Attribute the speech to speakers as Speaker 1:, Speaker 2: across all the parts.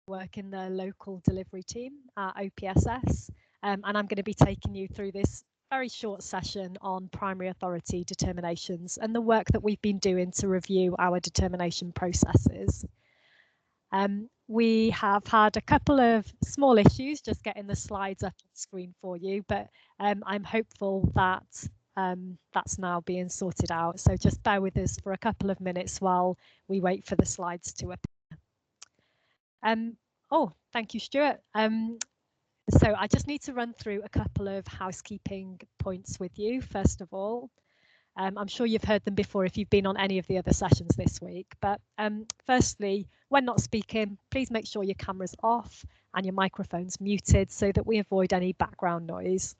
Speaker 1: work in the local delivery team at OPSS, and I'm going to be taking you through this very short session on primary authority determinations and the work that we've been doing to review our determination processes. We have had a couple of small issues just getting the slides up on screen for you, but I'm hopeful that that's now being sorted out. So just bear with us for a couple of minutes while we wait for the slides to appear. Oh, thank you, Stuart. So I just need to run through a couple of housekeeping points with you, first of all. I'm sure you've heard them before if you've been on any of the other sessions this week. But firstly, when not speaking, please make sure your camera's off and your microphone's muted so that we avoid any background noise.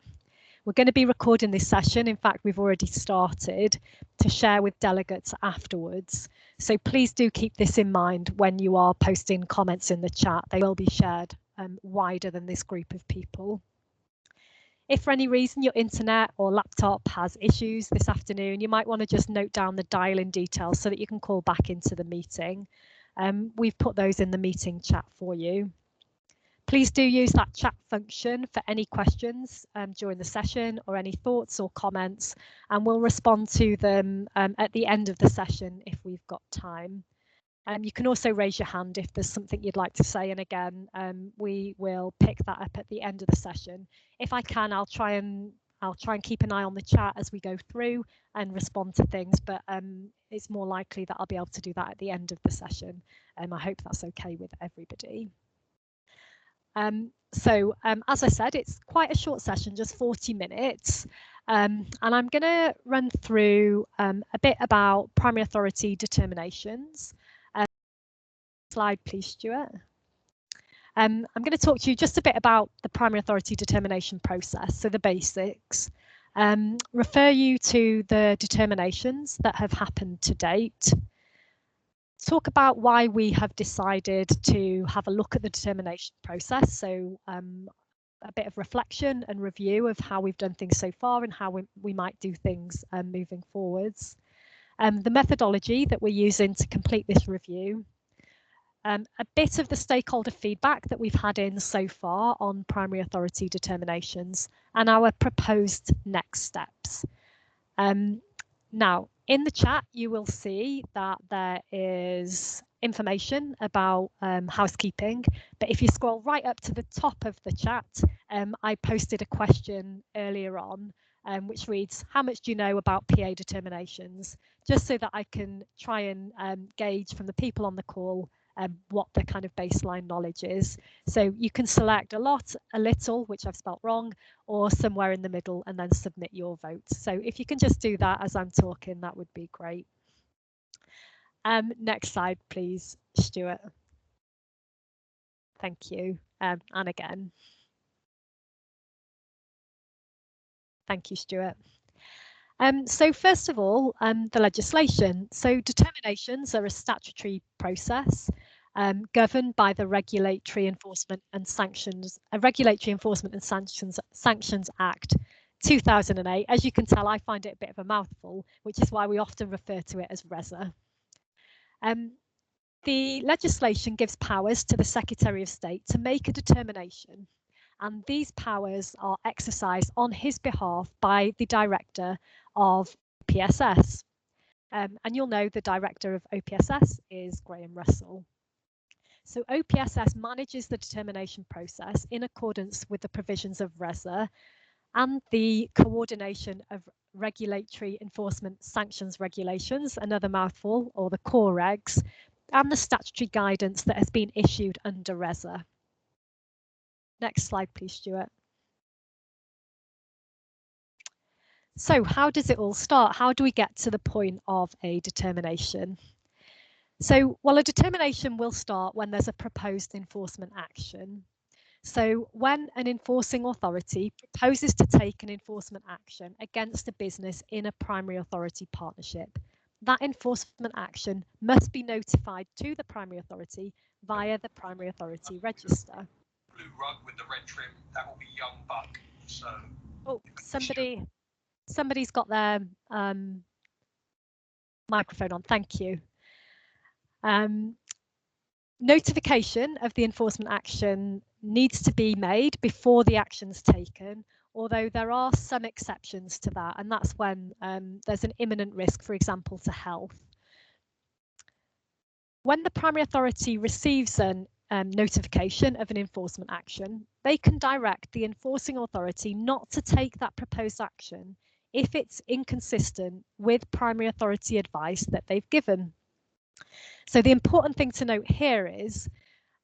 Speaker 1: We're going to be recording this session. In fact, we've already started to share with delegates afterwards. So please do keep this in mind when you are posting comments in the chat. They will be shared wider than this group of people. If for any reason your internet or laptop has issues this afternoon, you might want to just note down the dial-in details so that you can call back into the meeting. We've put those in the meeting chat for you. Please do use that chat function for any questions during the session or any thoughts or comments, and we'll respond to them at the end of the session if we've got time. You can also raise your hand if there's something you'd like to say, and again, we will pick that up at the end of the session. If I can, I'll try and keep an eye on the chat as we go through and respond to things, but it's more likely that I'll be able to do that at the end of the session. I hope that's okay with everybody. As I said, it's quite a short session, just 40 minutes. And I'm going to run through a bit about primary authority determinations. Slide, please, Stuart. I'm going to talk to you just a bit about the primary authority determination process, so the basics. Refer you to the determinations that have happened to date. Talk about why we have decided to have a look at the determination process, so a bit of reflection and review of how we've done things so far and how we might do things moving forwards. The methodology that we're using to complete this review. A bit of the stakeholder feedback that we've had in so far on primary authority determinations and our proposed next steps. Now, in the chat, you will see that there is information about housekeeping, but if you scroll right up to the top of the chat, I posted a question earlier on, which reads, how much do you know about PA determinations? Just so that I can try and gauge from the people on the call what the kind of baseline knowledge is. So you can select a lot, a little, which I've spelt wrong, or somewhere in the middle and then submit your vote. So if you can just do that as I'm talking, that would be great. Next slide, please, Stuart. Thank you. And again. Thank you, Stuart. So first of all, the legislation. So determinations are a statutory process governed by the Regulatory Enforcement and Sanctions Act 2008. As you can tell, I find it a bit of a mouthful, which is why we often refer to it as RESA. The legislation gives powers to the Secretary of State to make a determination, and these powers are exercised on his behalf by the director of OPSS. And you'll know the director of OPSS is Graham Russell. So OPSS manages the determination process in accordance with the provisions of RESA and the coordination of regulatory enforcement sanctions regulations, another mouthful, or the core regs, and the statutory guidance that has been issued under RESA. Next slide, please, Stuart. So how does it all start? How do we get to the point of a determination? So, well, a determination will start when there's a proposed enforcement action. So when an enforcing authority proposes to take an enforcement action against a business in a primary authority partnership, that enforcement action must be notified to the primary authority via the primary authority register.
Speaker 2: Blue rug with the red trim, that will be young buck. So
Speaker 1: oh, somebody's got their microphone on. Thank you. Notification of the enforcement action needs to be made before the action's taken, although there are some exceptions to that, and that's when there's an imminent risk, for example, to health. When the primary authority receives an notification of an enforcement action, they can direct the enforcing authority not to take that proposed action if it's inconsistent with primary authority advice that they've given. So the important thing to note here is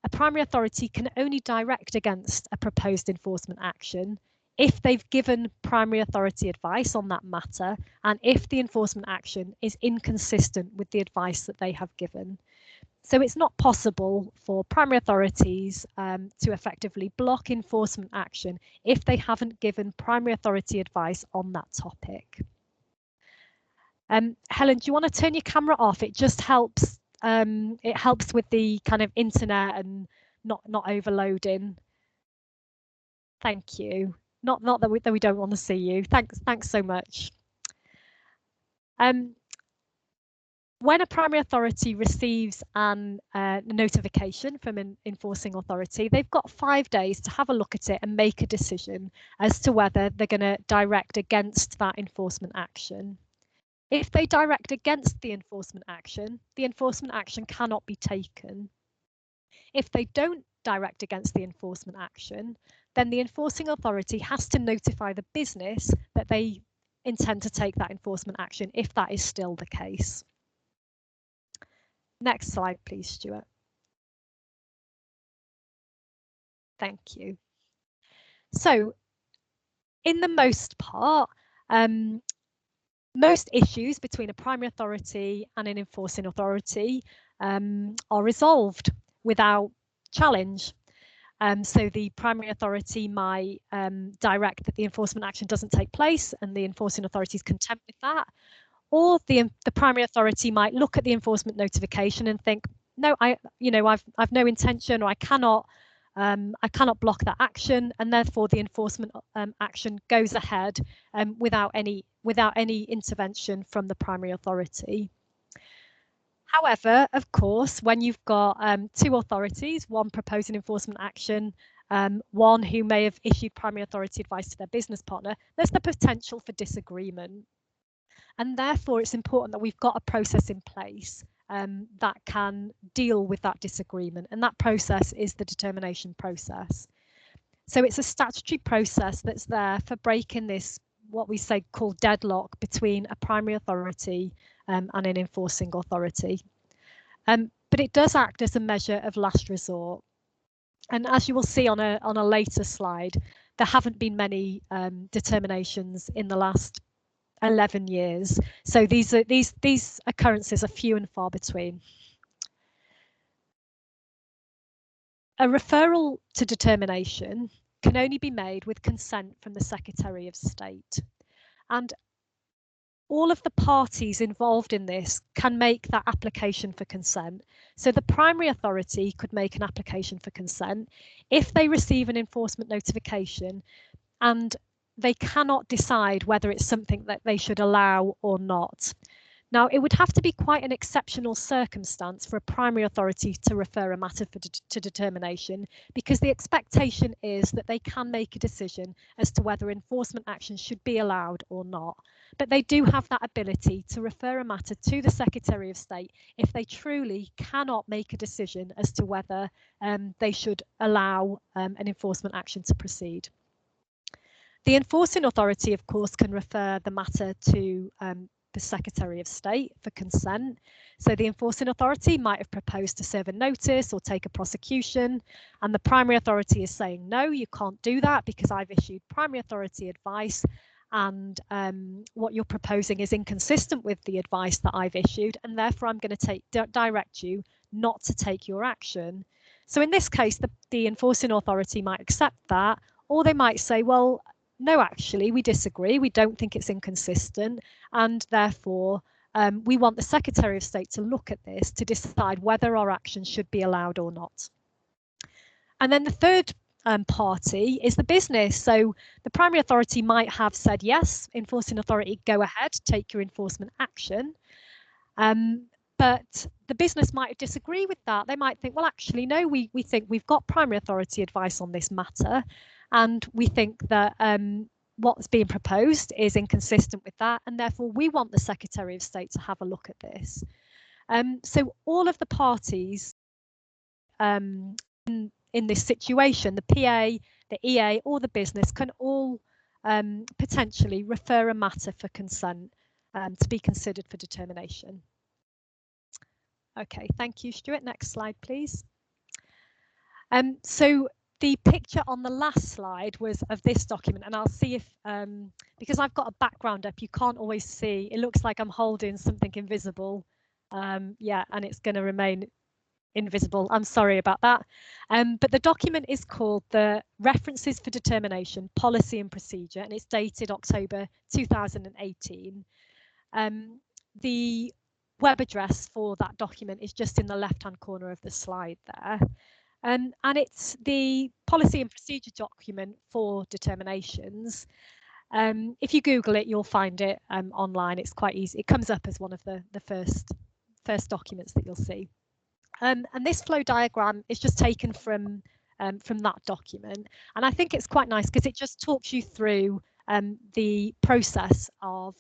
Speaker 1: a primary authority can only direct against a proposed enforcement action if they've given primary authority advice on that matter and if the enforcement action is inconsistent with the advice that they have given. So it's not possible for primary authorities to effectively block enforcement action if they haven't given primary authority advice on that topic. Helen, do you want to turn your camera off? It just helps. It helps with the kind of internet and not overloading. Thank you. Not that we don't want to see you. Thanks so much. When a primary authority receives a notification from an enforcing authority, they've got 5 days to have a look at it and make a decision as to whether they're going to direct against that enforcement action. If they direct against the enforcement action cannot be taken. If they don't direct against the enforcement action, then the enforcing authority has to notify the business that they intend to take that enforcement action if that is still the case. Next slide, please, Stuart. Thank you. So, in the most part, most issues between a primary authority and an enforcing authority are resolved without challenge. So the primary authority might direct that the enforcement action doesn't take place and the enforcing authority is content with that. Or the primary authority might look at the enforcement notification and think, no, I've no intention, or I cannot block that action, and therefore the enforcement action goes ahead without any intervention from the primary authority. However, of course, when you've got two authorities, one proposing enforcement action, one who may have issued primary authority advice to their business partner, there's the potential for disagreement. And therefore, it's important that we've got a process in place that can deal with that disagreement. And that process is the determination process. So it's a statutory process that's there for breaking this, what we say called deadlock between a primary authority and an enforcing authority. But it does act as a measure of last resort. And as you will see on a later slide, there haven't been many determinations in the last 11 years. So these occurrences are few and far between. A referral to determination can only be made with consent from the Secretary of State. And all of the parties involved in this can make that application for consent. So the primary authority could make an application for consent if they receive an enforcement notification and they cannot decide whether it's something that they should allow or not. Now, it would have to be quite an exceptional circumstance for a primary authority to refer a matter to determination, because the expectation is that they can make a decision as to whether enforcement action should be allowed or not. But they do have that ability to refer a matter to the Secretary of State if they truly cannot make a decision as to whether they should allow an enforcement action to proceed. The enforcing authority, of course, can refer the matter to the Secretary of State for consent. So the enforcing authority might have proposed to serve a notice or take a prosecution, and the primary authority is saying, no, you can't do that because I've issued primary authority advice, and what you're proposing is inconsistent with the advice that I've issued, and therefore I'm going to direct you not to take your action. So in this case, the enforcing authority might accept that, or they might say, well, no, actually, we disagree. We don't think it's inconsistent, and therefore we want the Secretary of State to look at this to decide whether our action should be allowed or not. And then the third party is the business. So the primary authority might have said, yes, enforcing authority, go ahead, take your enforcement action. But the business might disagree with that. They might think, well, actually, no, we think we've got primary authority advice on this matter, and we think that what's being proposed is inconsistent with that, and therefore we want the Secretary of State to have a look at this. So all of the parties in this situation, the PA, the EA, or the business can all potentially refer a matter for consent to be considered for determination. Okay, thank you, Stuart. Next slide, please. So the picture on the last slide was of this document, and I'll see if, because I've got a background up, you can't always see. It looks like I'm holding something invisible. Yeah, and it's going to remain invisible. I'm sorry about that. But the document is called the References for Determination Policy and Procedure, and it's dated October 2018. The web address for that document is just in the left-hand corner of the slide there. And it's the policy and procedure document for determinations. If you Google it, you'll find it online. It's quite easy. It comes up as one of the first documents that you'll see. And this flow diagram is just taken from that document. And I think it's quite nice because it just talks you through the process of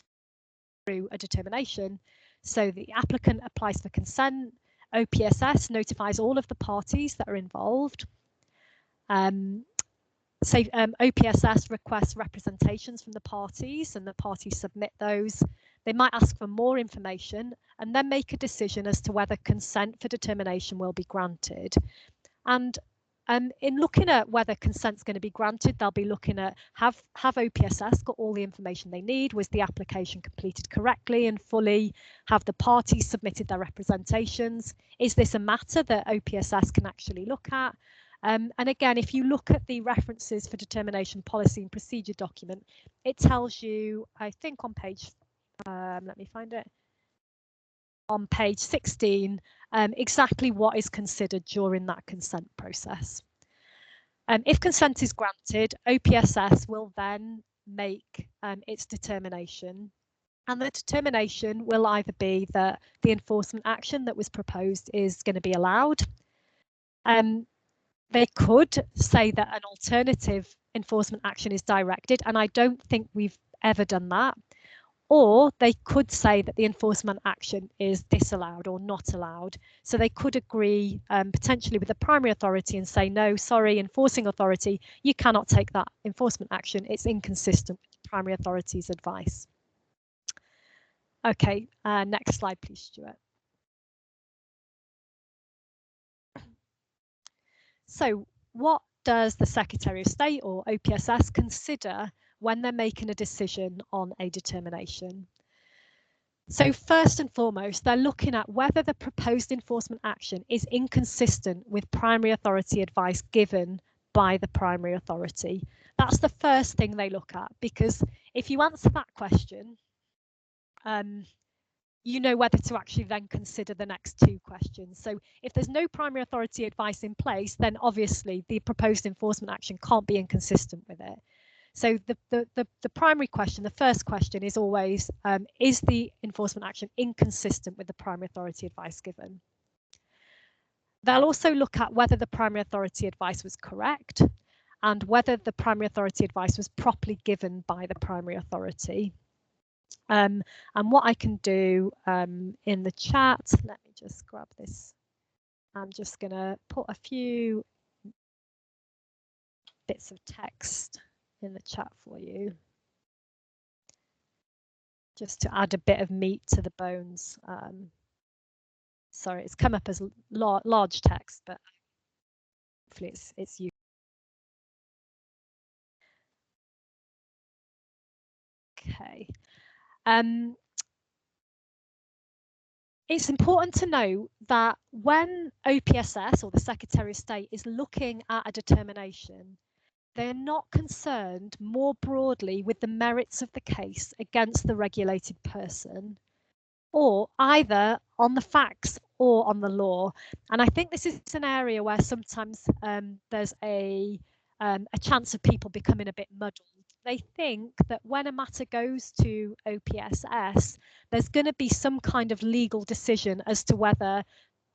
Speaker 1: through a determination. So the applicant applies for consent, OPSS notifies all of the parties that are involved. OPSS requests representations from the parties and the parties submit those. They might ask for more information and then make a decision as to whether consent for determination will be granted. And in looking at whether consent's going to be granted, they'll be looking at have OPSS got all the information they need? Was the application completed correctly and fully? Have the parties submitted their representations? Is this a matter that OPSS can actually look at? And again, if you look at the References for Determination Policy and Procedure document, it tells you, I think on page, let me find it, on page 16, exactly what is considered during that consent process. If consent is granted, OPSS will then make its determination, and the determination will either be that the enforcement action that was proposed is going to be allowed. They could say that an alternative enforcement action is directed, and I don't think we've ever done that. Or they could say that the enforcement action is disallowed or not allowed. So they could agree potentially with the primary authority and say, no, sorry, enforcing authority, you cannot take that enforcement action. It's inconsistent with the primary authority's advice. Okay, next slide, please, Stuart. So what does the Secretary of State or OPSS consider when they're making a decision on a determination? So first and foremost, they're looking at whether the proposed enforcement action is inconsistent with primary authority advice given by the primary authority. That's the first thing they look at, because if you answer that question, you know whether to actually then consider the next two questions. So if there's no primary authority advice in place, then obviously the proposed enforcement action can't be inconsistent with it. So the primary question, the first question is always, is the enforcement action inconsistent with the primary authority advice given? They'll also look at whether the primary authority advice was correct and whether the primary authority advice was properly given by the primary authority. And what I can do in the chat, let me just grab this. I'm just going to put a few bits of text in the chat for you, just to add a bit of meat to the bones. Sorry, it's come up as large text, but hopefully it's useful. Okay. It's important to know that when OPSS or the Secretary of State is looking at a determination, they're not concerned more broadly with the merits of the case against the regulated person, or either on the facts or on the law. And I think this is an area where sometimes there's a chance of people becoming a bit muddled. they think that when a matter goes to OPSS, there's going to be some kind of legal decision as to whether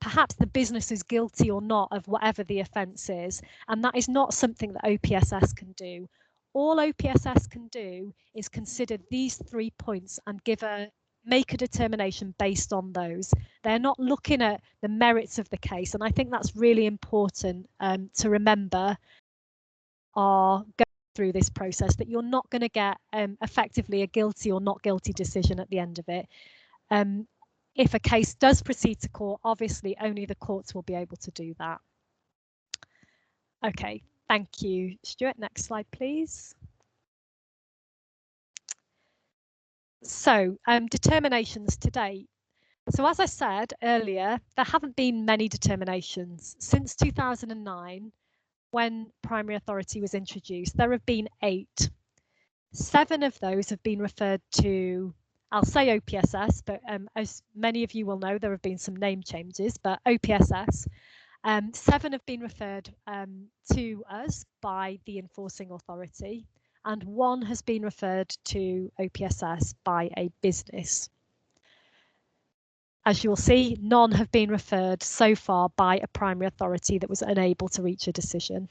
Speaker 1: perhaps the business is guilty or not of whatever the offence is. And that is not something that OPSS can do. All OPSS can do is consider these 3 points and make a determination based on those. They're not looking at the merits of the case. And I think that's really important to remember are going through this process, that you're not going to get effectively a guilty or not guilty decision at the end of it. If a case does proceed to court, obviously only the courts will be able to do that. Okay, thank you, Stuart. Next slide, please. So, determinations to date. So as I said earlier, there haven't been many determinations. Since 2009, when primary authority was introduced, there have been 8. 7 of those have been referred to, I'll say OPSS, but as many of you will know, there have been some name changes, but OPSS. 7 have been referred to us by the enforcing authority, and 1 has been referred to OPSS by a business. As you will see, none have been referred so far by a primary authority that was unable to reach a decision.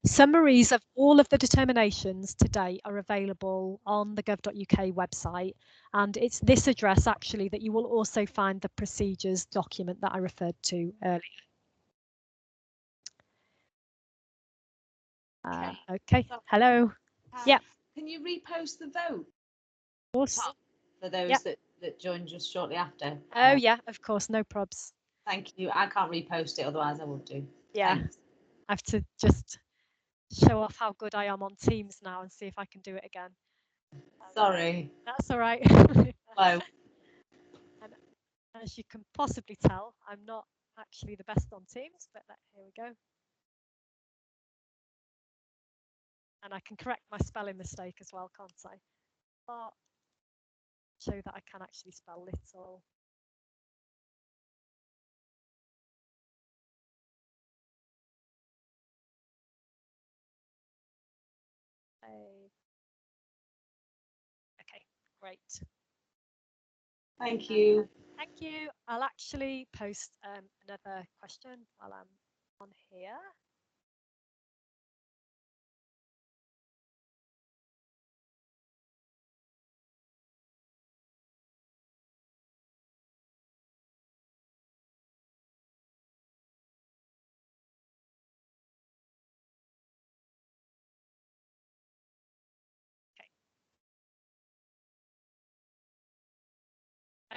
Speaker 1: Summaries of all of the determinations to date are available on the gov.uk website, and it's this address actually that you will also find the procedures document that I referred to earlier. Okay. Hello. Yeah.
Speaker 3: Can you repost the vote?
Speaker 1: Of course.
Speaker 3: For those that joined just shortly after.
Speaker 1: Oh yeah, of course, no probs.
Speaker 3: Thank you. I can't repost it, otherwise I would do.
Speaker 1: Yeah.
Speaker 3: Thanks.
Speaker 1: I have to just show off how good I am on Teams now and see if I can do it again.
Speaker 3: Sorry.
Speaker 1: That's all right.
Speaker 3: Hello.
Speaker 1: And as you can possibly tell, I'm not actually the best on Teams, but here we go. And I can correct my spelling mistake as well, can't I? But show that I can actually spell little. Okay, great.
Speaker 3: Thank you.
Speaker 1: Thank you. I'll actually post another question while I'm on here.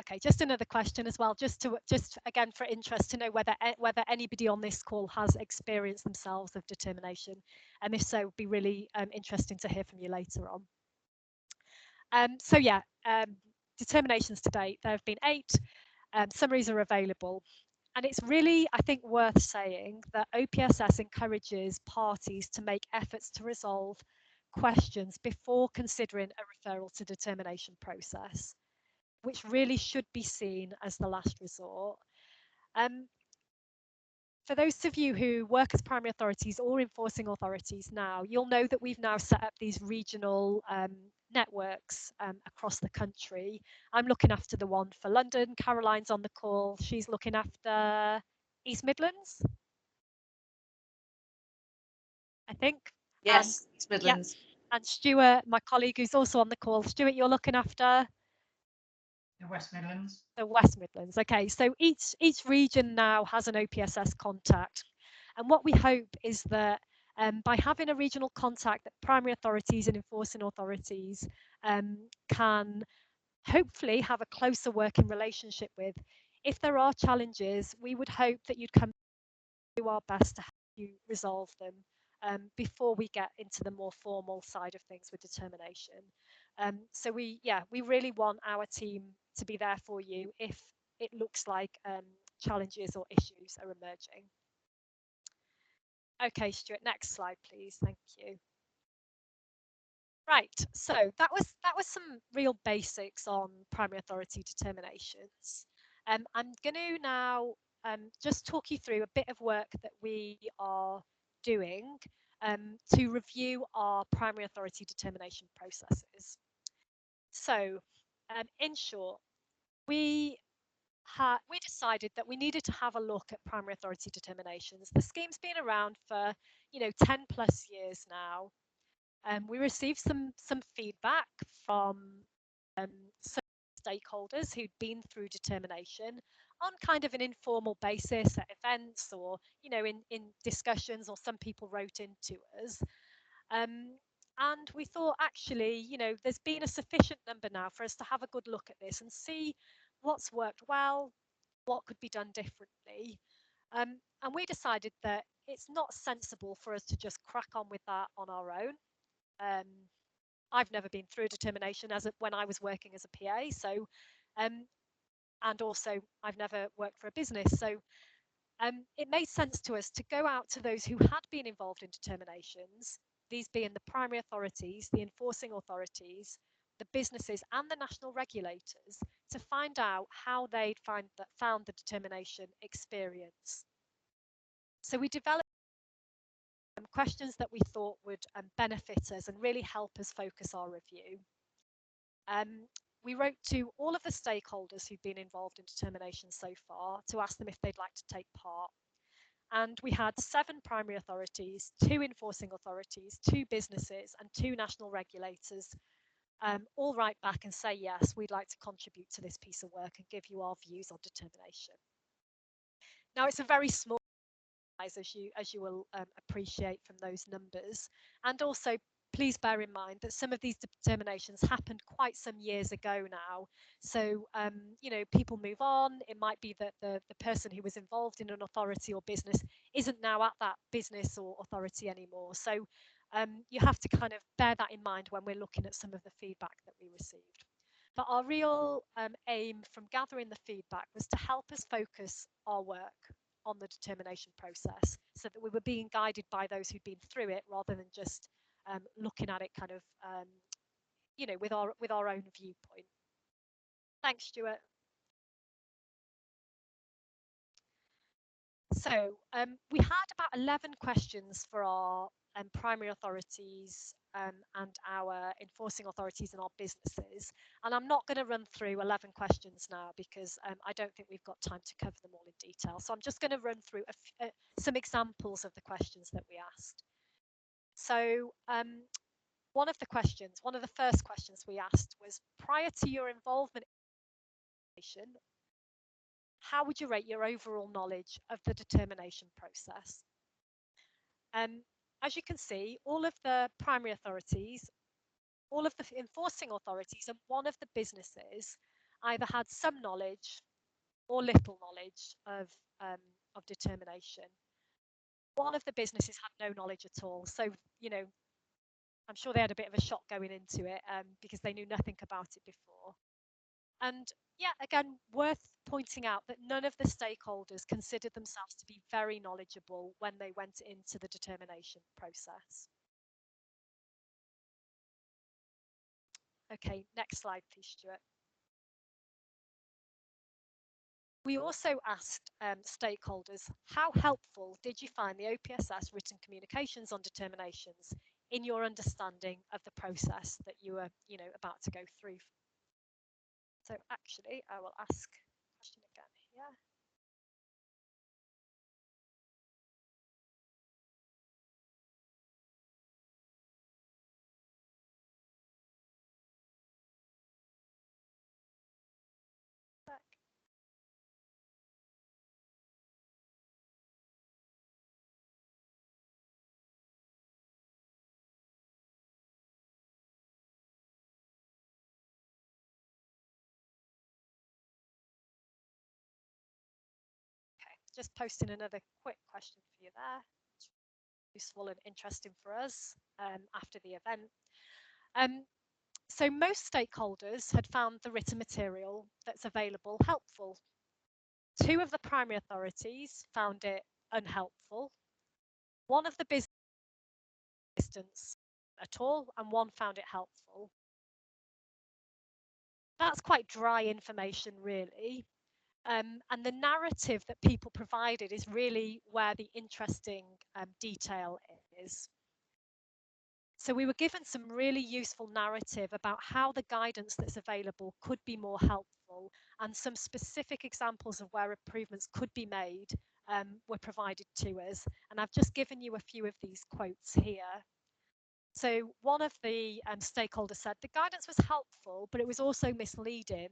Speaker 1: Okay, just another question as well, just again for interest to know whether anybody on this call has experienced themselves of determination, and if so, it'd be really interesting to hear from you later on. So yeah, determinations to date, there have been 8. Summaries are available, and it's really, I think, worth saying that OPSS encourages parties to make efforts to resolve questions before considering a referral to determination process, which really should be seen as the last resort. For those of you who work as primary authorities or enforcing authorities now, you'll know that we've now set up these regional networks across the country. I'm looking after the one for London. Caroline's on the call. She's looking after East Midlands, I think.
Speaker 3: Yes, East Midlands.
Speaker 1: Yeah. And Stuart, my colleague who's also on the call. Stuart, you're looking after?
Speaker 2: The West Midlands.
Speaker 1: The West Midlands. Okay, so each region now has an OPSS contact, and what we hope is that by having a regional contact that primary authorities and enforcing authorities can hopefully have a closer working relationship with. If there are challenges, we would hope that you'd come do our best to help you resolve them before we get into the more formal side of things with determination. So we really want our team to be there for you if it looks like challenges or issues are emerging. Okay, Stuart, next slide, please. Thank you. Right, so that was some real basics on primary authority determinations. I'm going to now just talk you through a bit of work that we are doing to review our primary authority determination processes. So, in short, we decided that we needed to have a look at primary authority determinations. The scheme's been around for 10 plus years now. We received some feedback from some stakeholders who'd been through determination on kind of an informal basis at events or in discussions, or some people wrote into us. And we thought, actually, there's been a sufficient number now for us to have a good look at this and see what's worked well, what could be done differently. And we decided that it's not sensible for us to just crack on with that on our own. I've never been through a determination when I was working as a PA, so and also I've never worked for a business, so it made sense to us to go out to those who had been involved in determinations, these being the primary authorities, the enforcing authorities, the businesses and the national regulators, to find out how they'd found the determination experience. So we developed questions that we thought would benefit us and really help us focus our review. We wrote to all of the stakeholders who've been involved in determination so far to ask them if they'd like to take part. And we had 7 primary authorities, 2 enforcing authorities, 2 businesses and 2 national regulators all write back and say, yes, we'd like to contribute to this piece of work and give you our views on determination. Now, it's a very small size, as you will appreciate from those numbers. And also, please bear in mind that some of these determinations happened quite some years ago now. So, people move on. It might be that the person who was involved in an authority or business isn't now at that business or authority anymore. So you have to kind of bear that in mind when we're looking at some of the feedback that we received. But our real aim from gathering the feedback was to help us focus our work on the determination process, so that we were being guided by those who'd been through it rather than just looking at it kind of with our own viewpoint. Thanks, Stuart. So we had about 11 questions for our primary authorities and our enforcing authorities and our businesses. And I'm not going to run through 11 questions now because I don't think we've got time to cover them all in detail. So I'm just going to run through some examples of the questions that we asked. So one of the first questions we asked was, prior to your involvement in determination, how would you rate your overall knowledge of the determination process? As you can see, all of the primary authorities, all of the enforcing authorities, and one of the businesses either had some knowledge or little knowledge of determination. One of the businesses had no knowledge at all. So, I'm sure they had a bit of a shock going into it because they knew nothing about it before. And yeah, again, worth pointing out that none of the stakeholders considered themselves to be very knowledgeable when they went into the determination process. Okay, next slide, please, Stuart. We also asked stakeholders, how helpful did you find the OPSS written communications on determinations in your understanding of the process that you were, about to go through? So actually, I will ask a question again here. Just posting another quick question for you there. It's useful and interesting for us after the event. So most stakeholders had found the written material that's available helpful. 2 of the primary authorities found it unhelpful. 1 of the business distance at all, and 1 found it helpful. That's quite dry information, really. And the narrative that people provided is really where the interesting detail is. So we were given some really useful narrative about how the guidance that's available could be more helpful, and some specific examples of where improvements could be made were provided to us. And I've just given you a few of these quotes here. So one of the stakeholders said the guidance was helpful, but it was also misleading,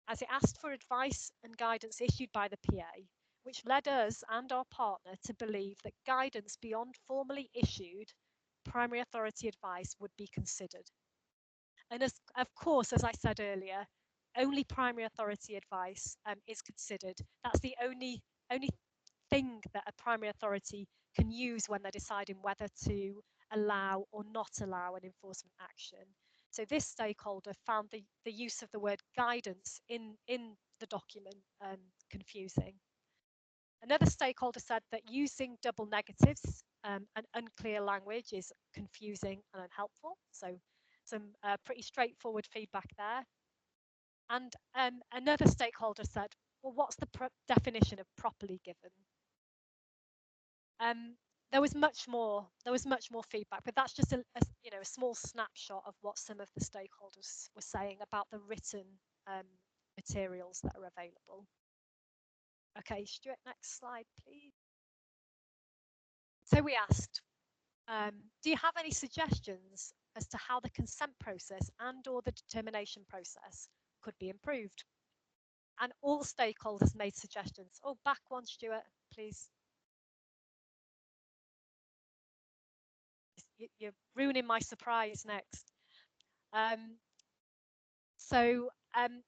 Speaker 1: as it asked for advice and guidance issued by the PA, which led us and our partner to believe that guidance beyond formally issued primary authority advice would be considered. And of course, as I said earlier, only primary authority advice is considered. That's the only thing that a primary authority can use when they're deciding whether to allow or not allow an enforcement action. So this stakeholder found the use of the word guidance in the document confusing. Another stakeholder said that using double negatives and unclear language is confusing and unhelpful. So some pretty straightforward feedback there. And another stakeholder said, well, what's the definition of properly given? There was much more feedback, but that's just a small snapshot of what some of the stakeholders were saying about the written materials that are available. Okay, Stuart, next slide, please. So we asked, do you have any suggestions as to how the consent process and or the determination process could be improved? And all stakeholders made suggestions. Oh, back one, Stuart, please. You're ruining my surprise next.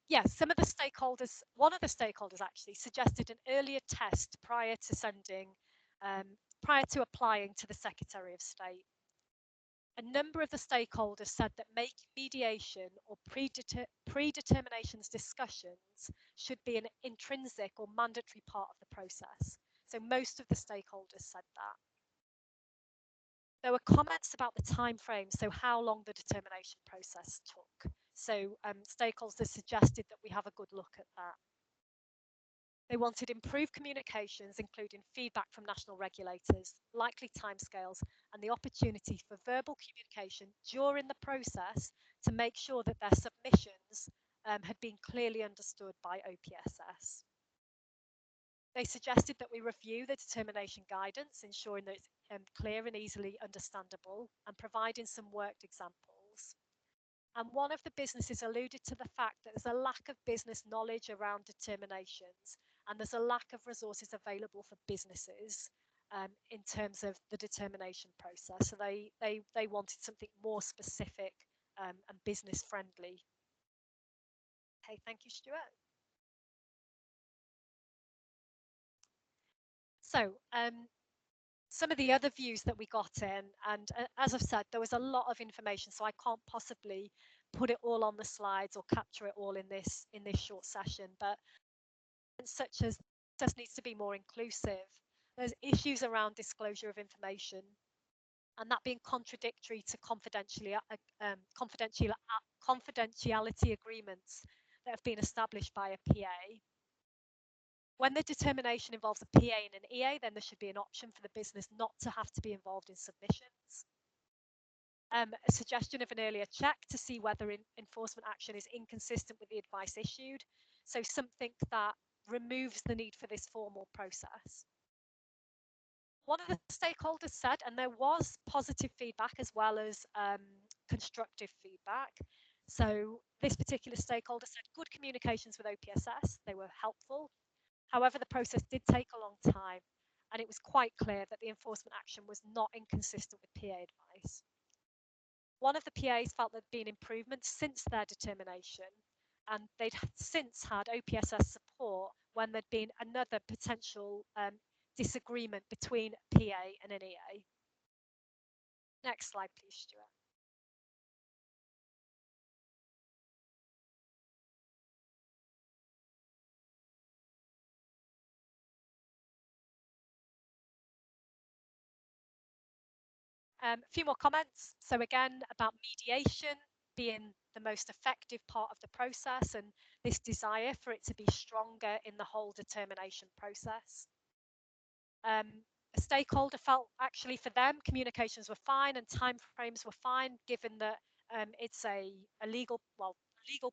Speaker 1: Yeah, some of the stakeholders, one of the stakeholders actually suggested an earlier test prior to sending, prior to applying to the Secretary of State. A number of the stakeholders said that making mediation or predeterminations discussions should be an intrinsic or mandatory part of the process. So most of the stakeholders said that. There were comments about the time frame, so how long the determination process took. So stakeholders suggested that we have a good look at that. They wanted improved communications, including feedback from national regulators, likely timescales, and the opportunity for verbal communication during the process to make sure that their submissions had been clearly understood by OPSS. They suggested that we review the determination guidance, ensuring that it's clear and easily understandable, and providing some worked examples. And one of the businesses alluded to the fact that there's a lack of business knowledge around determinations, and there's a lack of resources available for businesses in terms of the determination process. So they wanted something more specific and business friendly. Okay, thank you, Stuart. So some of the other views that we got in, and as I've said, there was a lot of information, so I can't possibly put it all on the slides or capture it all in this short session, but such as this needs to be more inclusive. There's issues around disclosure of information, and that being contradictory to confidentiality agreements that have been established by a PA. When the determination involves a PA and an EA, then there should be an option for the business not to have to be involved in submissions. A suggestion of an earlier check to see whether enforcement action is inconsistent with the advice issued. So something that removes the need for this formal process. One of the stakeholders said, and there was positive feedback as well as constructive feedback. So this particular stakeholder said good communications with OPSS, they were helpful. However, the process did take a long time, and it was quite clear that the enforcement action was not inconsistent with PA advice. One of the PAs felt there'd been improvements since their determination, and they'd since had OPSS support when there'd been another potential disagreement between a PA and an EA. Next slide, please, Stuart. A few more comments. So again, about mediation being the most effective part of the process, and this desire for it to be stronger in the whole determination process. A stakeholder felt actually for them communications were fine and timeframes were fine, given that it's a legal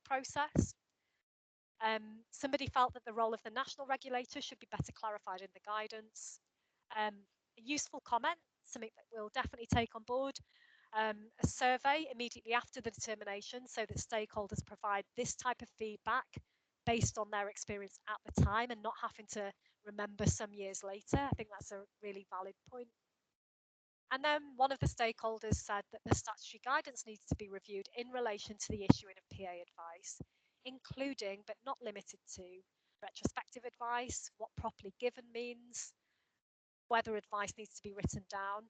Speaker 1: process. Somebody felt that the role of the national regulator should be better clarified in the guidance. A useful comment, something that we'll definitely take on board. A survey immediately after the determination so that stakeholders provide this type of feedback based on their experience at the time and not having to remember some years later. I think that's a really valid point. And then one of the stakeholders said that the statutory guidance needs to be reviewed in relation to the issuing of PA advice, including but not limited to retrospective advice, what properly given means, whether advice needs to be written down.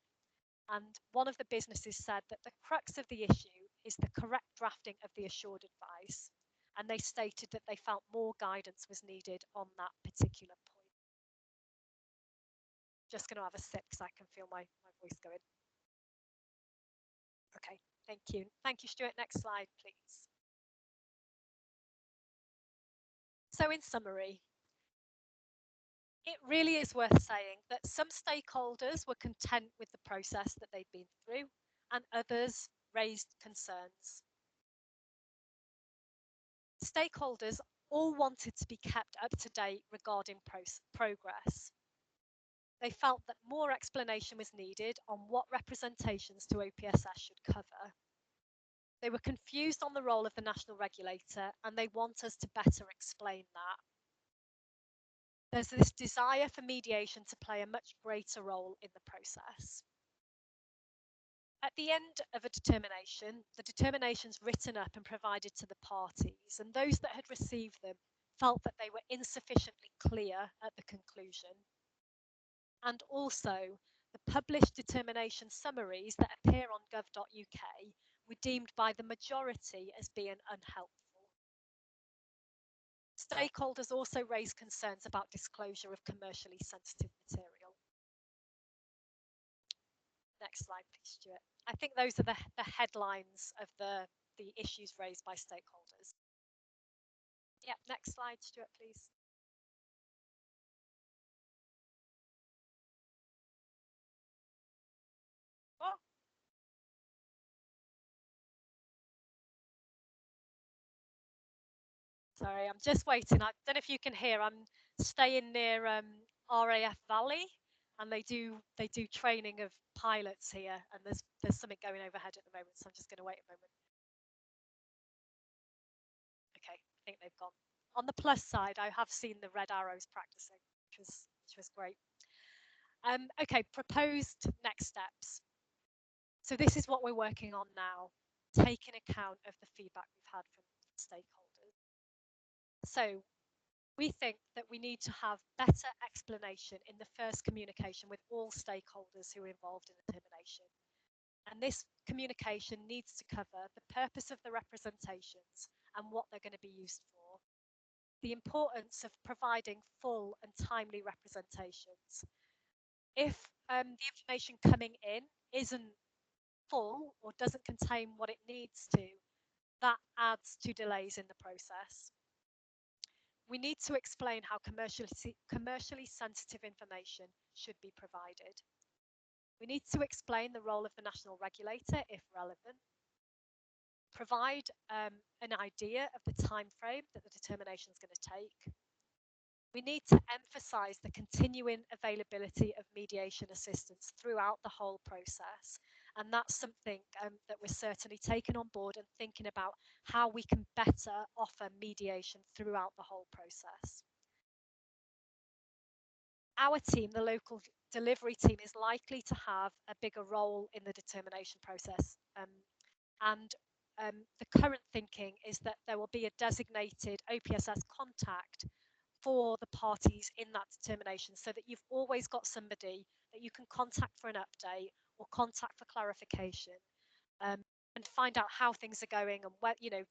Speaker 1: And one of the businesses said that the crux of the issue is the correct drafting of the assured advice. And they stated that they felt more guidance was needed on that particular point. Just going to have a sip because I can feel my voice going. Okay, thank you. Thank you, Stuart. Next slide, please. So in summary, it really is worth saying that some stakeholders were content with the process that they'd been through and others raised concerns. Stakeholders all wanted to be kept up to date regarding progress. They felt that more explanation was needed on what representations to OPSS should cover. They were confused on the role of the national regulator and they want us to better explain that. There's this desire for mediation to play a much greater role in the process. At the end of a determination, the determination's written up and provided to the parties, and those that had received them felt that they were insufficiently clear at the conclusion. And also, the published determination summaries that appear on gov.uk were deemed by the majority as being unhelpful. Stakeholders also raised concerns about disclosure of commercially sensitive material. Next slide, please, Stuart. I think those are the headlines of the issues raised by stakeholders. Yeah, next slide, Stuart, please. Oh. Sorry, I'm just waiting. I don't know if you can hear. I'm staying near RAF Valley, and they do training of pilots here, and there's something going overhead at the moment, so I'm just going to wait a moment. Okay, I think they've gone. On the plus side, I have seen the red arrows practicing, which was great. Okay, proposed next steps. So this is what we're working on now, taking account of the feedback we've had from stakeholders. So we think that we need to have better explanation in the first communication with all stakeholders who are involved in the determination. And this communication needs to cover the purpose of the representations and what they're going to be used for, the importance of providing full and timely representations. If the information coming in isn't full or doesn't contain what it needs to, that adds to delays in the process. We need to explain how commercially sensitive information should be provided. We need to explain the role of the national regulator, if relevant. Provide an idea of the time frame that the determination is going to take. We need to emphasise the continuing availability of mediation assistance throughout the whole process. And that's something that we're certainly taking on board and thinking about how we can better offer mediation throughout the whole process. Our team, the local delivery team, is likely to have a bigger role in the determination process. The current thinking is that there will be a designated OPSS contact for the parties in that determination, so that you've always got somebody that you can contact for an update or contact for clarification, and find out how things are going and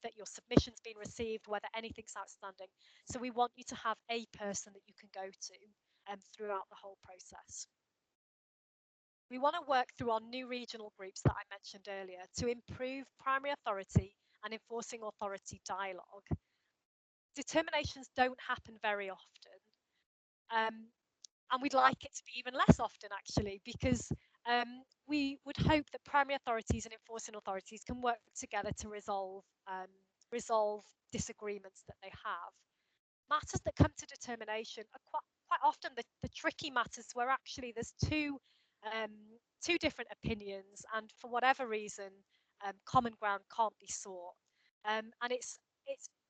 Speaker 1: that your submission's been received, whether anything's outstanding. So we want you to have a person that you can go to throughout the whole process. We want to work through our new regional groups that I mentioned earlier to improve primary authority and enforcing authority dialogue. Determinations don't happen very often. And we'd like it to be even less often, actually, because we would hope that primary authorities and enforcing authorities can work together to resolve disagreements that they have. Matters that come to determination are quite often the tricky matters where actually there's two different opinions, and for whatever reason, common ground can't be sought. And it's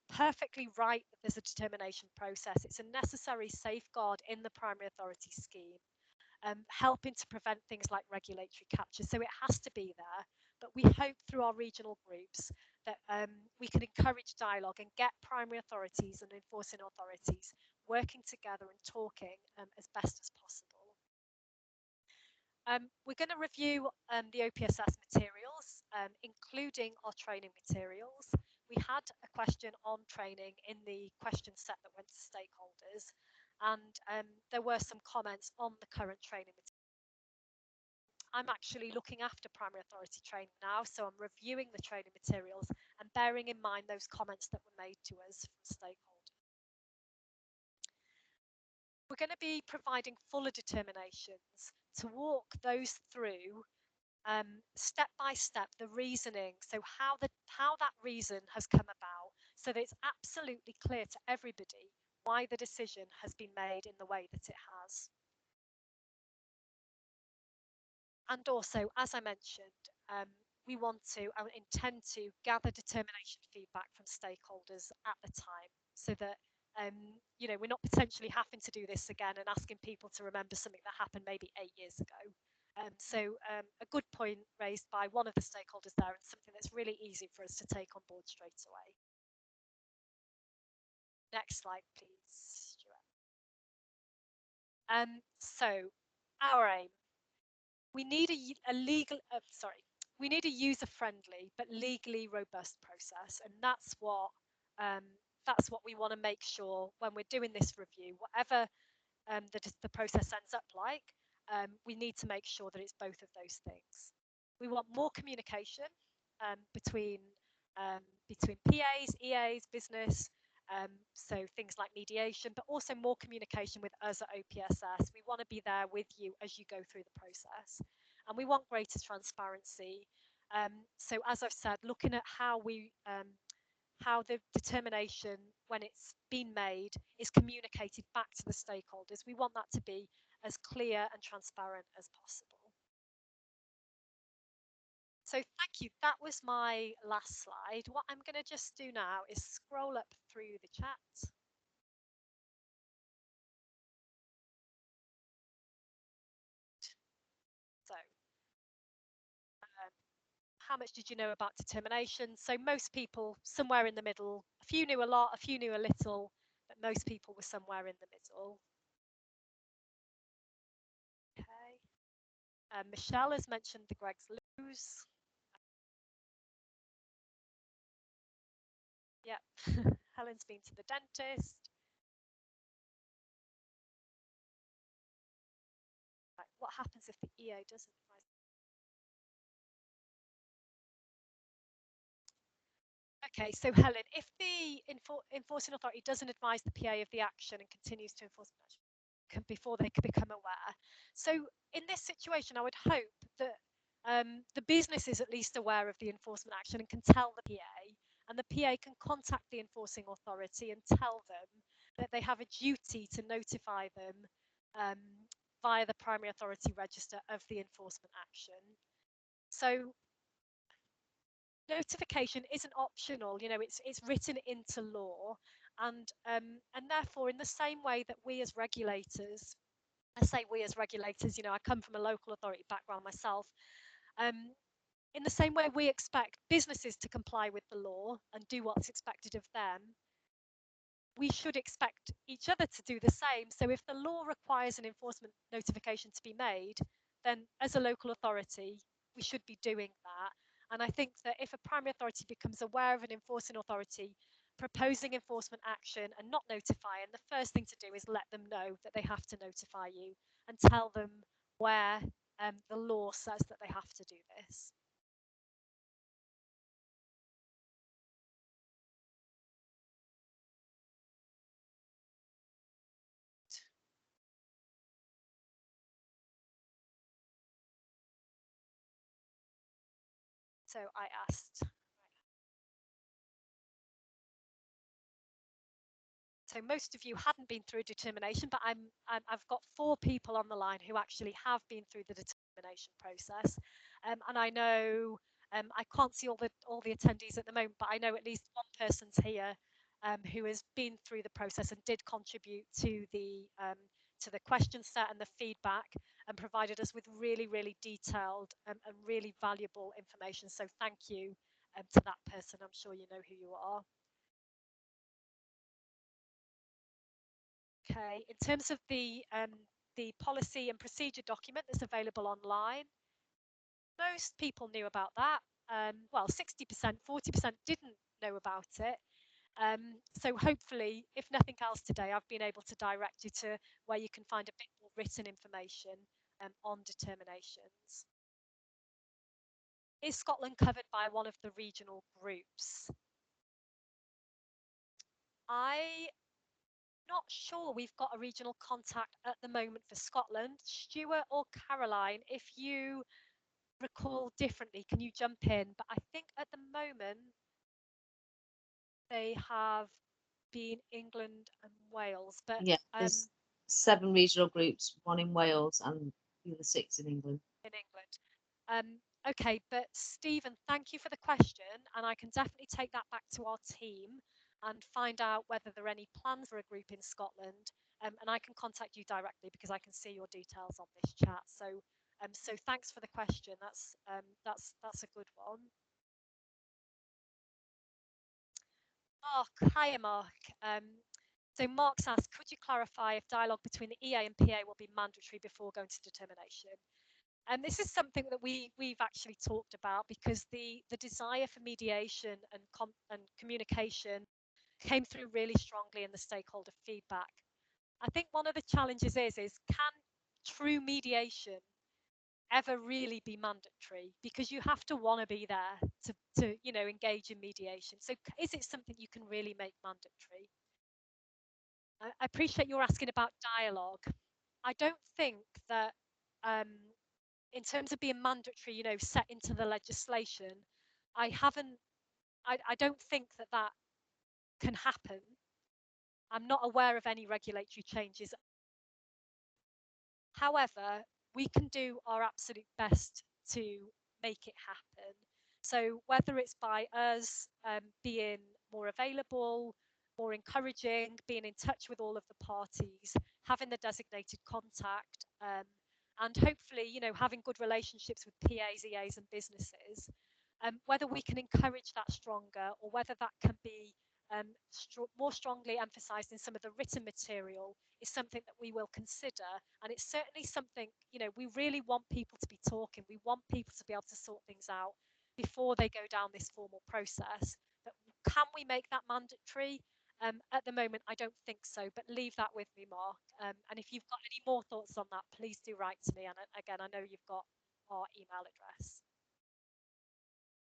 Speaker 1: perfectly right that there's a determination process. It's a necessary safeguard in the primary authority scheme, helping to prevent things like regulatory capture. So it has to be there. But we hope through our regional groups that we can encourage dialogue and get primary authorities and enforcing authorities working together and talking as best as possible. We're going to review the OPSS materials, including our training materials. We had a question on training in the question set that went to stakeholders, and there were some comments on the current training materials. I'm actually looking after primary authority training now, so I'm reviewing the training materials and bearing in mind those comments that were made to us from stakeholders. We're going to be providing fuller determinations to walk those through step by step, the reasoning, so how that reason has come about, so that it's absolutely clear to everybody why the decision has been made in the way that it has. And also, as I mentioned, we want to and intend to gather determination feedback from stakeholders at the time, so that you know, we're not potentially having to do this again and asking people to remember something that happened maybe 8 years ago. So a good point raised by one of the stakeholders there, and something that's really easy for us to take on board straight away. Next slide, please, Stuart. So our aim, we need we need a user-friendly but legally robust process, and that's what we want to make sure when we're doing this review. Whatever the process ends up like, we need to make sure that it's both of those things. We want more communication between PAs, EAs, business, so things like mediation, but also more communication with us at OPSS. We want to be there with you as you go through the process. And we want greater transparency. So as I've said, looking at how the determination, when it's been made, is communicated back to the stakeholders. We want that to be as clear and transparent as possible. So thank you. That was my last slide. What I'm going to just do now is scroll up through the chat. So how much did you know about determination? So most people somewhere in the middle. A few knew a lot, a few knew a little, but most people were somewhere in the middle. Okay. Michelle has mentioned the Greg's Loos. Yep. Helen's been to the dentist. Right. What happens if the EA doesn't advise? Okay, so Helen, if the enforcing authority doesn't advise the PA of the action and continues to enforce the action before they can become aware. So in this situation, I would hope that the business is at least aware of the enforcement action and can tell the PA, and the PA can contact the enforcing authority and tell them that they have a duty to notify them via the primary authority register of the enforcement action. So notification isn't optional, you know, it's written into law, and therefore, in the same way that we as regulators, I say we as regulators, you know, I come from a local authority background myself, in the same way we expect businesses to comply with the law and do what's expected of them, we should expect each other to do the same. So if the law requires an enforcement notification to be made, then as a local authority, we should be doing that. And I think that if a primary authority becomes aware of an enforcing authority proposing enforcement action and not notifying, the first thing to do is let them know that they have to notify you and tell them where the law says that they have to do this. So I asked. So most of you hadn't been through determination, but I've got 4 people on the line who actually have been through the determination process, and I know I can't see all the attendees at the moment, but I know at least one person's here who has been through the process and did contribute to the question set and the feedback and provided us with really detailed and really valuable information. So thank you to that person. I'm sure you know who you are. Okay, in terms of the policy and procedure document that's available online, most people knew about that. Well, 60%, 40% didn't know about it. So hopefully, if nothing else today, I've been able to direct you to where you can find a bit more written information on determinations. Is Scotland covered by one of the regional groups? I'm not sure we've got a regional contact at the moment for Scotland. Stuart or Caroline, if you recall differently, can you jump in? But I think at the moment they have been England and Wales. But
Speaker 3: Yeah, there's 7 regional groups, 1 in Wales and the other 6 in England.
Speaker 1: In England. Okay, but Stephen, thank you for the question, and I can definitely take that back to our team and find out whether there are any plans for a group in Scotland. And I can contact you directly because I can see your details on this chat. So, so thanks for the question. That's a good one. Mark, hiya, Mark. So Mark's asked, could you clarify if dialogue between the EA and PA will be mandatory before going to determination? And this is something that we've actually talked about because the desire for mediation and communication came through really strongly in the stakeholder feedback. I think one of the challenges is can true mediation ever really be mandatory? Because you have to want to be there to engage in mediation. So is it something you can really make mandatory? I appreciate you're asking about dialogue. I don't think that in terms of being mandatory, set into the legislation, I don't think that can happen. I'm not aware of any regulatory changes. However, we can do our absolute best to make it happen. So whether it's by us being more available, more encouraging, being in touch with all of the parties, having the designated contact, and hopefully, having good relationships with PAs, EAs, and businesses, whether we can encourage that stronger or whether that can be more strongly emphasised in some of the written material is something that we will consider. And it's certainly something, we really want people to be talking. We want people to be able to sort things out before they go down this formal process. But can we make that mandatory? At the moment, I don't think so, but leave that with me, Mark. And if you've got any more thoughts on that, please do write to me. And again, I know you've got our email address.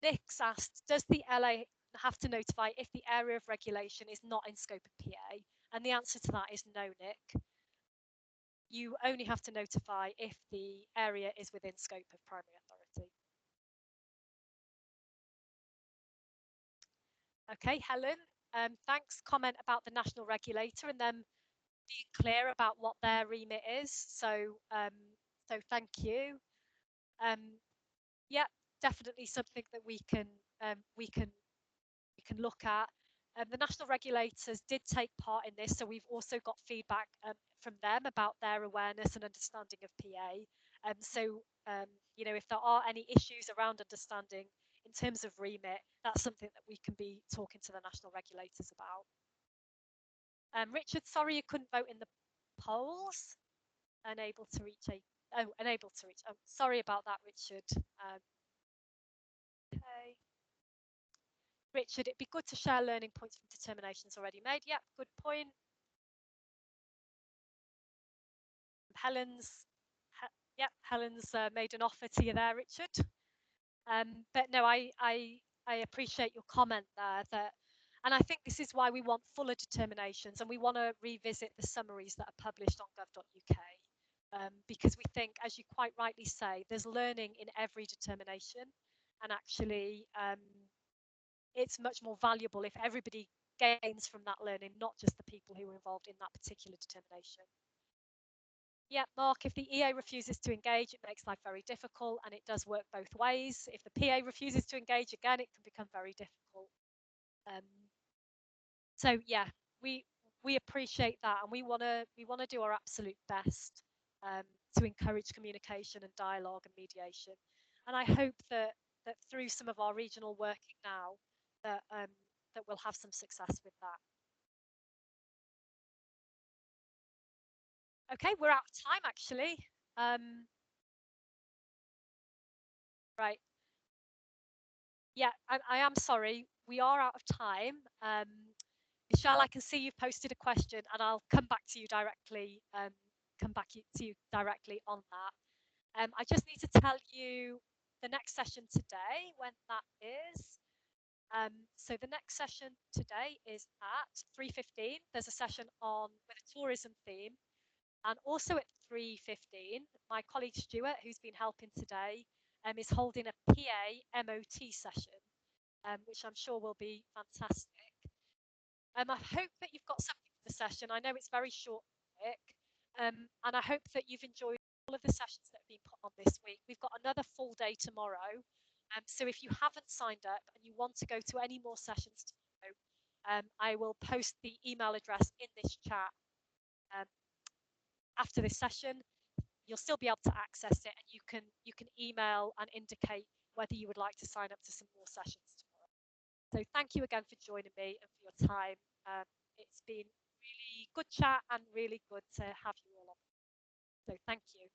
Speaker 1: Nick's asked, does the LA have to notify if the area of regulation is not in scope of PA? And the answer to that is no, Nick. You only have to notify if the area is within scope of primary authority. Okay, Helen, thanks. Comment about the national regulator and then being clear about what their remit is. So, so thank you. Yeah, definitely something that we can look at. The national regulators did take part in this, so we've also got feedback from them about their awareness and understanding of PA. So, if there are any issues around understanding in terms of remit, that's something that we can be talking to the national regulators about. Richard, sorry you couldn't vote in the polls. Unable to reach. Oh, sorry about that, Richard. Okay. Richard, it'd be good to share learning points from determinations already made. Yep, good point. Helen's made an offer to you there, Richard. But no, I appreciate your comment there. And I think this is why we want fuller determinations, and we want to revisit the summaries that are published on gov.uk. Because we think, as you quite rightly say, there's learning in every determination. and actually it's much more valuable if everybody gains from that learning, not just the people who were involved in that particular determination. Yeah, Mark, if the EA refuses to engage, it makes life very difficult, and it does work both ways. If the PA refuses to engage, again, it can become very difficult. So yeah, we appreciate that, and we want to do our absolute best to encourage communication and dialogue and mediation. And I hope that through some of our regional working now, that that we'll have some success with that. Okay, we're out of time actually. Right. Yeah, I am sorry. We are out of time. Michelle, I can see you've posted a question, and I'll come back to you directly. To you directly on that. I just need to tell you the next session today, when that is. So the next session today is at 3:15. There's a session on with a tourism theme, and also at 3:15, my colleague Stuart, who's been helping today, is holding a PA MOT session, which I'm sure will be fantastic. I hope that you've got something for the session. I know it's very short, and I hope that you've enjoyed all of the sessions that have been put on this week. We've got another full day tomorrow. So if you haven't signed up and you want to go to any more sessions tomorrow, I will post the email address in this chat after this session. You'll still be able to access it, and you can email and indicate whether you would like to sign up to some more sessions tomorrow. So thank you again for joining me and for your time. It's been really good chat and really good to have you all on. So thank you.